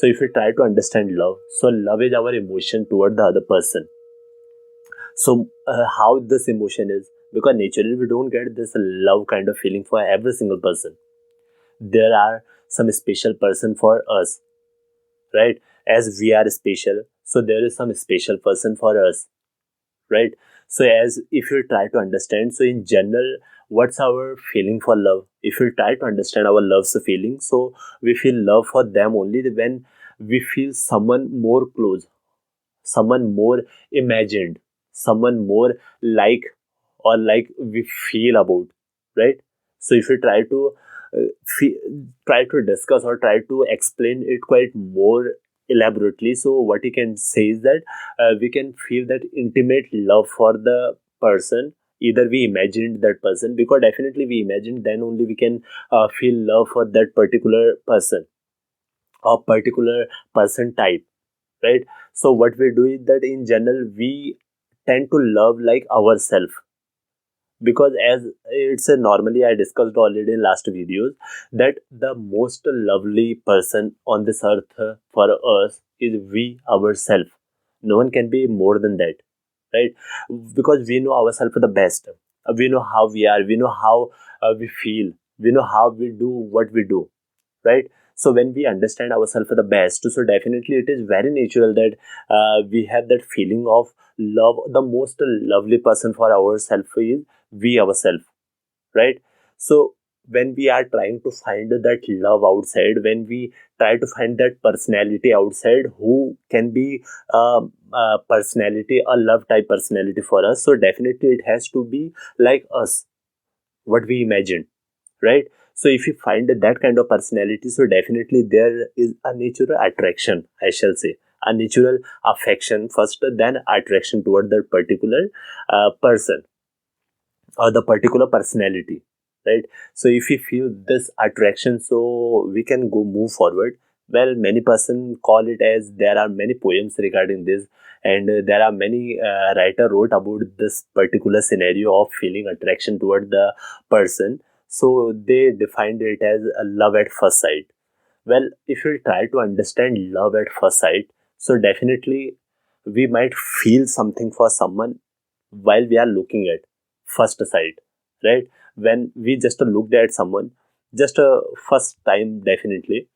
So if we try to understand love, so love is our emotion toward the other person. So how this emotion is, because naturally we don't get this love kind of feeling for every single person. There are some special person for us, right? As we are special, so there is some special person for us, right? So as if you try to understand, so in general, what's our feeling for love? If you try to understand our love's feeling, so we feel love for them only when we feel someone more close, someone more imagined, someone more like, or like we feel about, right? So if you try to try to discuss or try to explain it quite more elaborately, so what you can say is that we can feel that intimate love for the person. Either we imagined that person, because definitely we imagined, then only we can feel love for that particular person or particular person type, right? So what we do is that in general we tend to love like ourselves, because as it's a normally I discussed already in last videos that the most lovely person on this earth for us is we ourselves. No one can be more than that, right? Because we know ourselves the best. We know how we are, we know how we feel, we know how we do what we do, right? So when we understand ourselves the best, so definitely it is very natural that we have that feeling of love. The most lovely person for ourselves is we ourselves, right? So when we are trying to find that love outside, when we try to find that personality outside who can be personality, a love type personality for us, so definitely it has to be like us, what we imagine, right? So if you find that kind of personality, so definitely there is a natural attraction, I shall say, a natural affection first, then attraction toward that particular person or the particular personality, right? So if you feel this attraction, so we can go move forward. Well, many person call it as, there are many poems regarding this, and there are many writer wrote about this particular scenario of feeling attraction toward the person. So they defined it as a love at first sight. Well, if we try to understand love at first sight, so definitely we might feel something for someone while we are looking at first sight, right? When we just looked at someone, just a first time, definitely.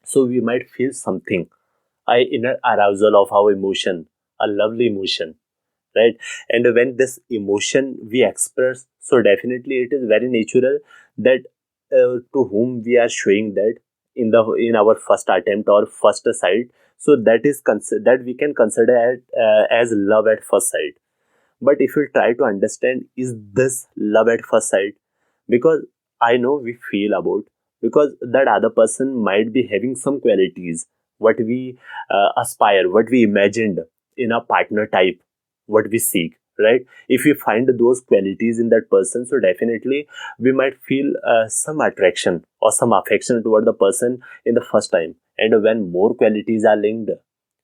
So we might feel something, a inner arousal of our emotion, a lovely emotion, right? And when this emotion we express, so definitely it is very natural that to whom we are showing that in our first attempt or first sight, so that is that we can consider as love at first sight. But if you try to understand, is this love at first sight? Because I know we feel about, because that other person might be having some qualities, what we aspire, what we imagined in a partner type, what we seek, right? If we find those qualities in that person, so definitely we might feel some attraction or some affection toward the person in the first time. And when more qualities are linked,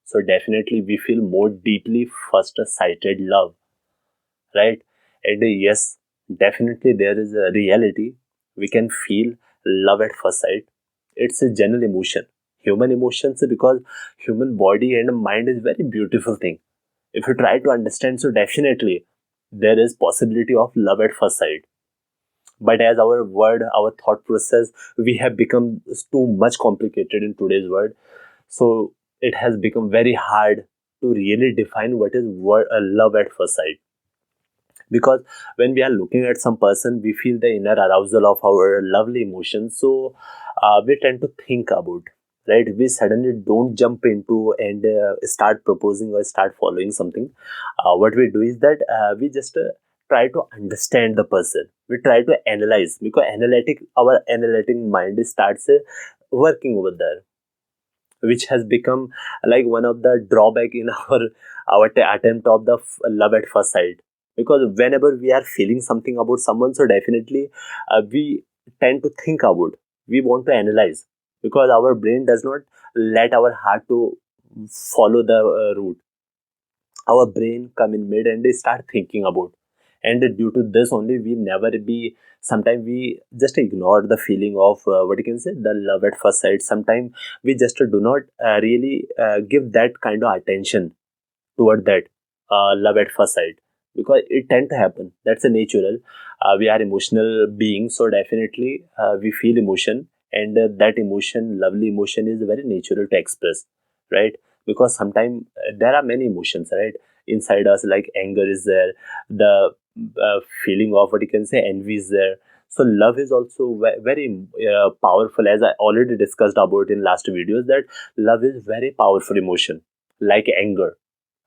so definitely we feel more deeply first sighted love, right? And yes, definitely there is a reality. We can feel love at first sight. It's a general emotion, human emotions, because human body and mind is very beautiful thing. If you try to understand, so definitely there is possibility of love at first sight. But as our word, our thought process, we have become too much complicated in today's world. So it has become very hard to really define what is love at first sight. Because when we are looking at some person, we feel the inner arousal of our lovely emotions. So we tend to think about, right? We suddenly don't jump into and start proposing or start following something. What we do is that we just try to understand the person. We try to analyze, because our analytic mind starts working over there, which has become like one of the drawback in our attempt of the love at first sight. Because whenever we are feeling something about someone, so definitely we tend to think about, we want to analyze, because our brain does not let our heart to follow the route. Our brain come in mid and they start thinking about, And due to this only, we never be, sometimes we just ignore the feeling of what you can say, the love at first sight. Sometimes we just do not really give that kind of attention toward that love at first sight, because it tend to happen. That's a natural. We are emotional beings, so definitely we feel emotion, and that emotion, lovely emotion, is very natural to express, right? Because sometimes there are many emotions, right, inside us. Like anger is there, the feeling of what you can say, envy is there. So love is also very powerful, as I already discussed about in last videos, that love is very powerful emotion, like anger,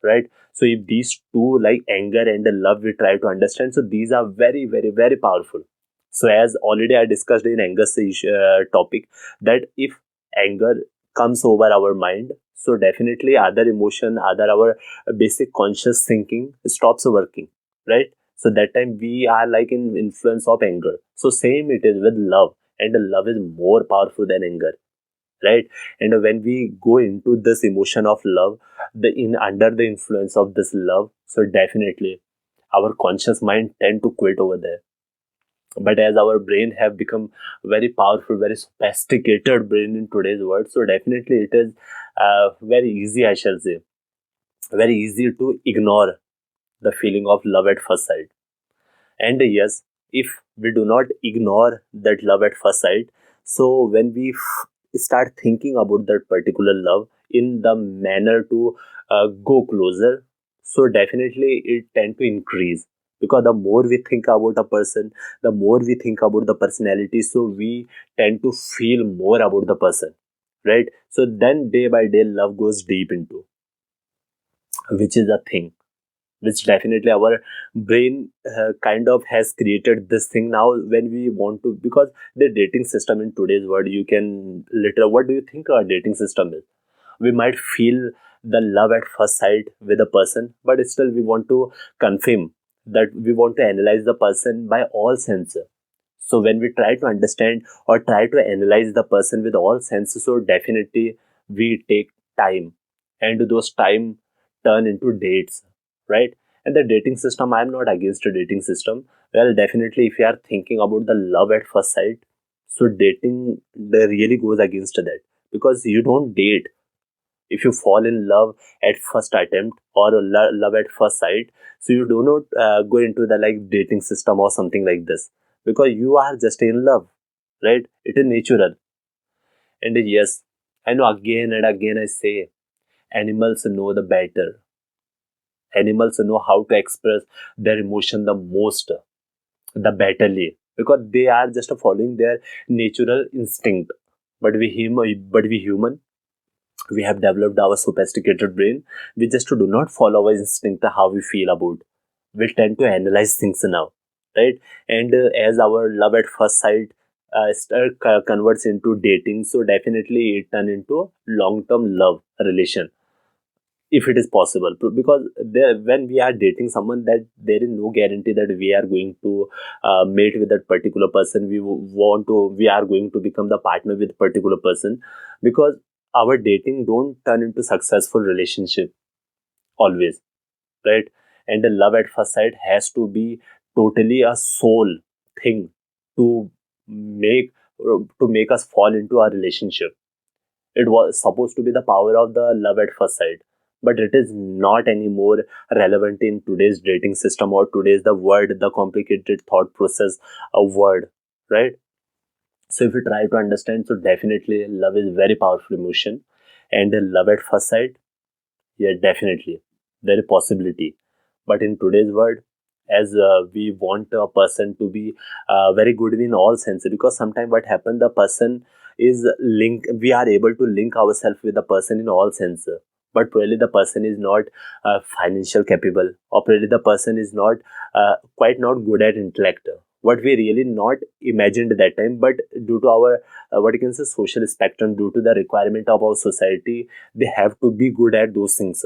right? So if these two, like anger and the love, we try to understand, so these are very, very, very powerful. So as already I discussed in anger topic, that if anger comes over our mind, so definitely other emotion, other our basic conscious thinking stops working, right? So that time we are like in influence of anger. So same it is with love, and the love is more powerful than anger, right? And when we go into this emotion of love, the in under the influence of this love, so definitely our conscious mind tend to quit over there. But as our brain have become very powerful, very sophisticated brain in today's world, so definitely it is very easy, I shall say, very easy to ignore the feeling of love at first sight. And yes, if we do not ignore that love at first sight, so when we start thinking about that particular love in the manner to go closer, so definitely it tend to increase, because the more we think about a person, the more we think about the personality, so we tend to feel more about the person, right? So then day by day love goes deep into, which is a thing which definitely our brain kind of has created this thing now when we want to, because the dating system in today's world, you can literally, what do you think our dating system is? We might feel the love at first sight with a person, but still we want to confirm, that we want to analyze the person by all senses. So when we try to understand or try to analyze the person with all senses, so definitely we take time, and those time turn into dates, right? And the dating system, I'm not against the dating system. Well, definitely if you are thinking about the love at first sight, so dating really goes against that, because you don't date if you fall in love at first attempt, or love at first sight. So you do not go into the like dating system or something like this, because you are just in love, right? It is natural. And yes, I know, again and again I say, animals know the better. Animals know how to express their emotion the most, the betterly, because they are just following their natural instinct. But we human, we have developed our sophisticated brain. We just do not follow our instinct, how we feel about. We tend to analyze things now, right? And as our love at first sight converts into dating, so definitely it turn into long term love relation, if it is possible. Because there, when we are dating someone, that there is no guarantee that we are going to mate with that particular person. We are going to become the partner with particular person, because our dating don't turn into successful relationship always, right? And the love at first sight has to be totally a soul thing to make to make us fall into our relationship. It was supposed to be the power of the love at first sight, but it is not anymore relevant in today's dating system, or today's the word, the complicated thought process of word, right? So if you try to understand, so definitely love is very powerful emotion, and love at first sight, yeah, definitely there is possibility. But in today's world, as we want a person to be very good in all senses, because sometimes what happens, the person is link, we are able to link ourselves with the person in all senses, but probably the person is not financial capable, or probably the person is not quite not good at intellect, what we really not imagined at that time. But due to our what you can say, social spectrum, due to the requirement of our society, they have to be good at those things.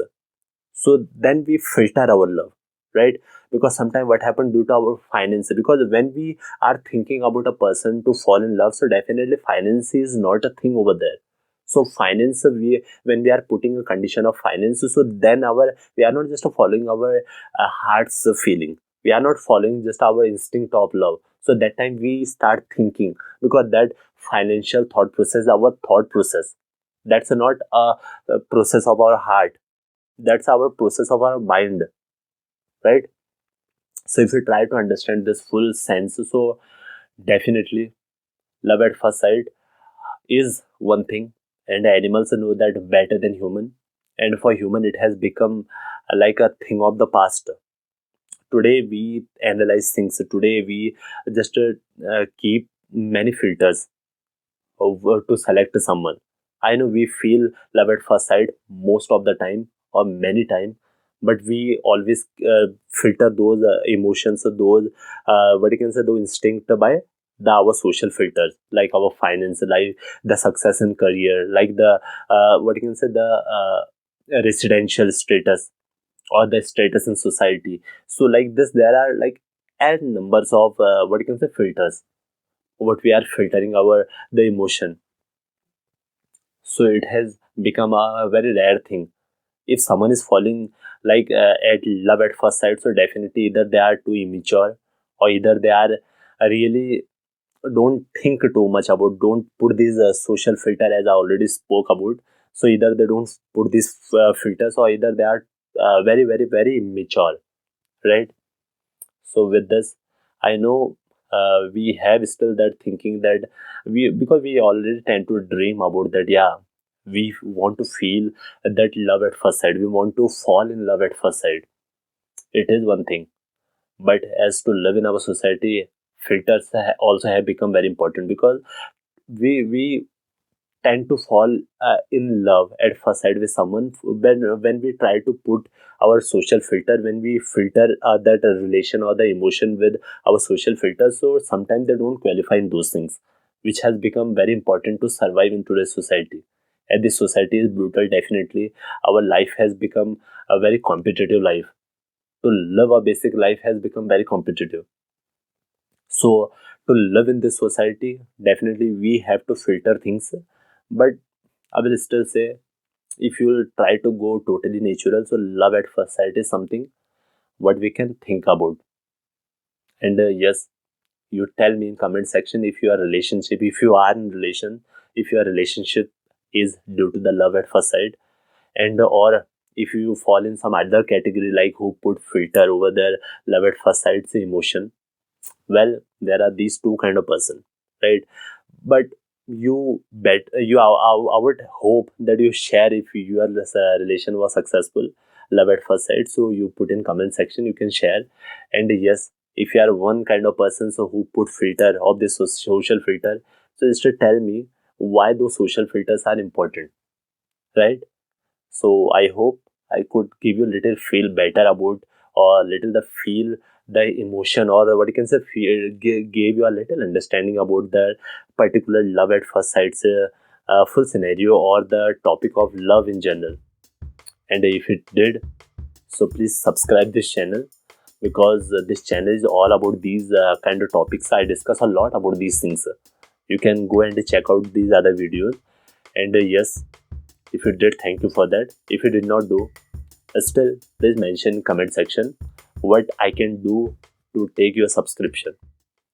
So then we filter our love, right? Because sometimes what happened, due to our finance, because when we are thinking about a person to fall in love, so definitely finance is not a thing over there. So finance, we, when we are putting a condition of finance, so then our, we are not just following our heart's feeling, We are not following just our instinct of love. So that time we start thinking, because that financial thought process, our thought process, that's not a process of our heart. That's our process of our mind, right? So if we try to understand this full sense, so definitely love at first sight is one thing, and animals know that better than human. And for human, it has become like a thing of the past. Today we analyze things. Today we just keep many filters to select someone. I know we feel love at first sight most of the time or many time, but we always filter those emotions, those what you can say, those instinct by our social filters, like our finance, like the success in career, like the what you can say, the residential status or the status in society. So like this, there are like n numbers of what you can say filters. What we are filtering our the emotion, so it has become a very rare thing. If someone is falling like at love at first sight, so definitely either they are too immature, or either they are really don't think too much about, don't put this social filter as I already spoke about. So either they don't put these filters, or either they are very very very immature, right? So with this, I know we have still that thinking that we, because we already tend to dream about that. Yeah, we want to feel that love at first sight. We want to fall in love at first sight. It is one thing, but as to live in our society, filters also have become very important, because we tend to fall in love at first sight with someone when we try to put our social filter, when we filter that relation or the emotion with our social filter. So sometimes they don't qualify in those things, which has become very important to survive in today's society. And this society is brutal, definitely. Our life has become a very competitive life. To live a basic life has become very competitive. So to live in this society, definitely we have to filter things. But I will still say, if you will try to go totally natural, so love at first sight is something what we can think about. And yes, you tell me in comment section if your relationship, if you are in relation, if your relationship is due to the love at first sight, and or if you fall in some other category, like who put filter over their love at first sight's emotion. Well, there are these two kind of person, right? But you bet you, I would hope that you share if your relation was successful, love at first sight. So you put in comment section, you can share. And yes, if you are one kind of person so who put filter of this social filter, so just to tell me why those social filters are important, right? So I hope I could give you a little feel better about, or little the feel, the emotion, or what you can say, feel, gave you a little understanding about the particular love at first sight's full scenario, or the topic of love in general. And if it did, so please subscribe this channel, because this channel is all about these kind of topics. I discuss a lot about these things. You can go and check out these other videos. And yes, if you did, thank you for that. If you did not do, still please mention in comment section what I can do to take your subscription.